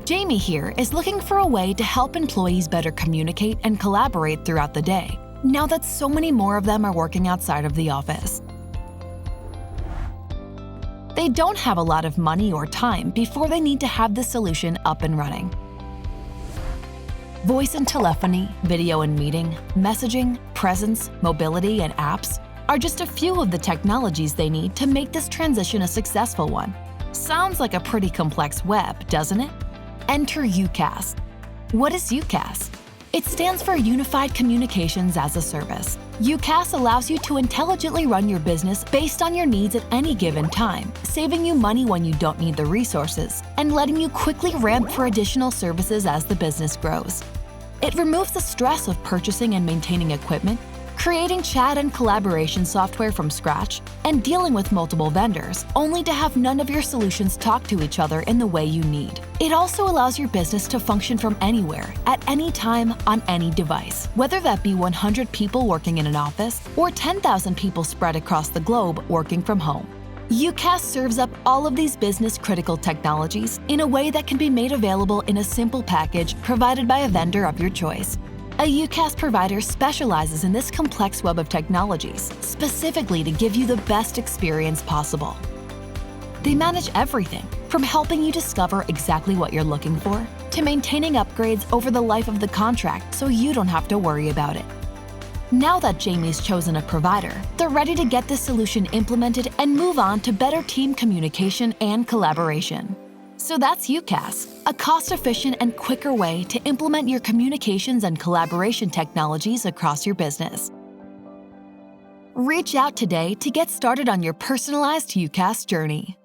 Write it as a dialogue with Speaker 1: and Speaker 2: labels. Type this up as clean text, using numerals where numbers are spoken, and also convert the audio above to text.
Speaker 1: Jamie here is looking for a way to help employees better communicate and collaborate throughout the day, now that so many more of them are working outside of the office. They don't have a lot of money or time before they need to have the solution up and running. Voice and telephony, video and meeting, messaging, presence, mobility, and apps are just a few of the technologies they need to make this transition a successful one. Sounds like a pretty complex web, doesn't it? Enter UCaaS. What is UCaaS? It stands for Unified Communications as a Service. UCaaS allows you to intelligently run your business based on your needs at any given time, saving you money when you don't need the resources, and letting you quickly ramp for additional services as the business grows. It removes the stress of purchasing and maintaining equipment, creating chat and collaboration software from scratch, and dealing with multiple vendors, only to have none of your solutions talk to each other in the way you need. It also allows your business to function from anywhere, at any time, on any device, whether that be 100 people working in an office or 10,000 people spread across the globe working from home. UCaaS serves up all of these business-critical technologies in a way that can be made available in a simple package provided by a vendor of your choice. A UCaaS provider specializes in this complex web of technologies, specifically to give you the best experience possible. They manage everything, from helping you discover exactly what you're looking for, to maintaining upgrades over the life of the contract so you don't have to worry about it. Now that Jamie's chosen a provider, they're ready to get this solution implemented and move on to better team communication and collaboration. So that's UCaaS, a cost-efficient and quicker way to implement your communications and collaboration technologies across your business. Reach out today to get started on your personalized UCaaS journey.